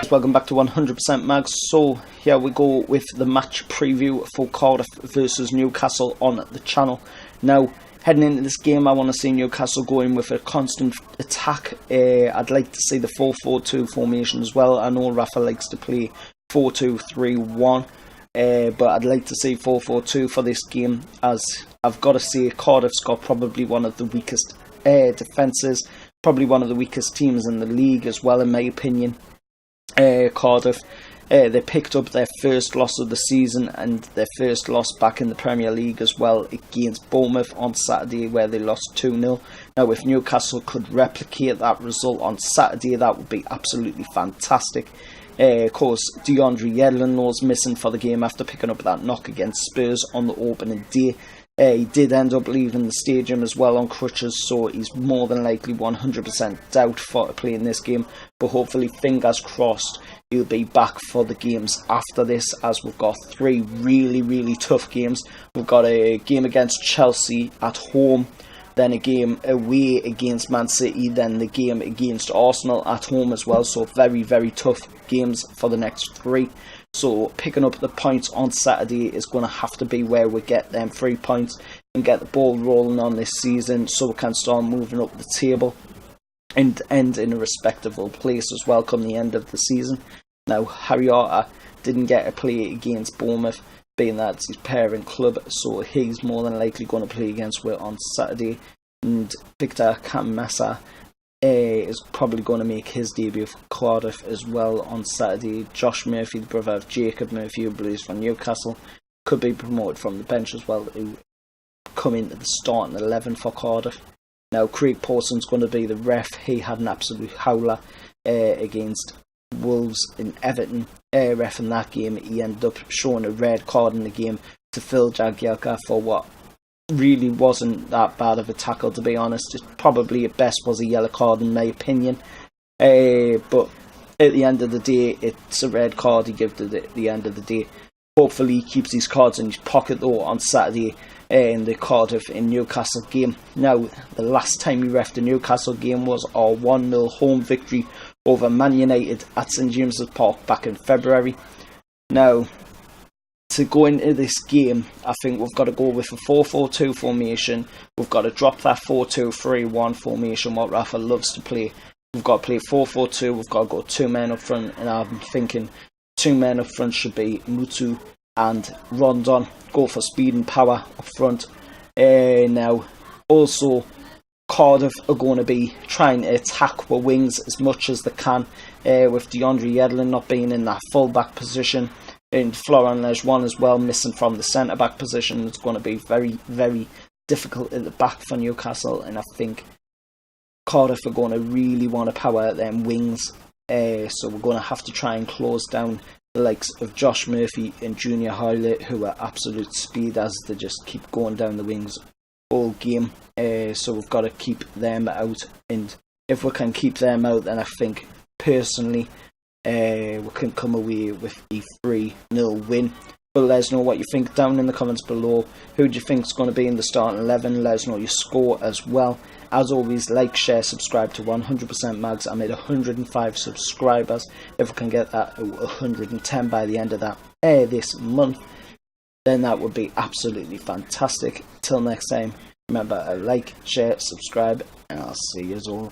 guys, welcome back to 100% Mags. So here we go with the match preview for Cardiff versus Newcastle on the channel. Now, heading into this game, I want to see Newcastle going with a constant attack. I'd like to see the 4-4-2 formation as well. I know Rafa likes to play 4-2-3-1, but I'd like to see 4-4-2 for this game, as I've got to say Cardiff's got probably one of the weakest defences, probably one of the weakest teams in the league as well, in my opinion. Cardiff, they picked up their first loss of the season and their first loss back in the Premier League as well against Bournemouth on Saturday, where they lost 2-0. Now, if Newcastle could replicate that result on Saturday, that would be absolutely fantastic. Of course, DeAndre Yedlin was missing for the game after picking up that knock against Spurs on the opening day. He did end up leaving the stadium as well on crutches, so he's more than likely 100% out for playing this game. But hopefully, fingers crossed, he'll be back for the games after this, as we've got three really tough games. We've got a game against Chelsea at home, then a game away against Man City, then the game against Arsenal at home as well. So very tough games for the next three. So picking up the points on Saturday is going to have to be where we get them 3 points and get the ball rolling on this season, so we can start moving up the table and end in a respectable place as well come the end of the season. Now, Harriota didn't get a play against Bournemouth, being that it's his parent club, so he's more than likely going to play against us on Saturday. And Victor Kamasa is probably going to make his debut for Cardiff as well on Saturday. Josh Murphy, the brother of Jacob Murphy, who plays for Newcastle, could be promoted from the bench as well to come into the starting 11 for Cardiff. Now, Craig Pawson's going to be the ref. He had an absolute howler against Wolves in Everton. Ref in that game, he ended up showing a red card in the game to Phil Jagielka for what really wasn't that bad of a tackle, to be honest. It probably at best was a yellow card in my opinion, but at the end of the day, it's a red card he gives at the end of the day. Hopefully he keeps these cards in his pocket though on Saturday in the Cardiff and Newcastle game. Now, the last time we refed the Newcastle game was our 1-0 home victory over Man United at St James's Park back in February. Now, to go into this game, I think we've got to go with a 4-4-2 formation. We've got to drop that 4-2-3-1 formation, what Rafa loves to play. We've got to play 4-4-2, we've got to go 2 men up front, and I'm thinking 2 men up front should be Mutu and Rondon. Go for speed and power up front. Now, also, Cardiff are going to be trying to attack with wings as much as they can, with DeAndre Yedlin not being in that full-back position, and Florent Lejeune as well missing from the centre-back position. It's going to be very difficult at the back for Newcastle, and I think Cardiff are going to really want to power at them wings, so we're going to have to try and close down the likes of Josh Murphy and Junior Hoilett, who are absolute speed as they just keep going down the wings all game. So we've got to keep them out, and if we can keep them out, then I think personally we can come away with a 3-0 win. But let us know what you think down in the comments below. Who do you think is going to be in the starting 11? Let us know your score as well. As always, like, share, subscribe to 100% Mags. I'm at 105 subscribers. If we can get that to 110 by the end of that this month, then that would be absolutely fantastic. Till next time, remember, like, share, subscribe, and I'll see you all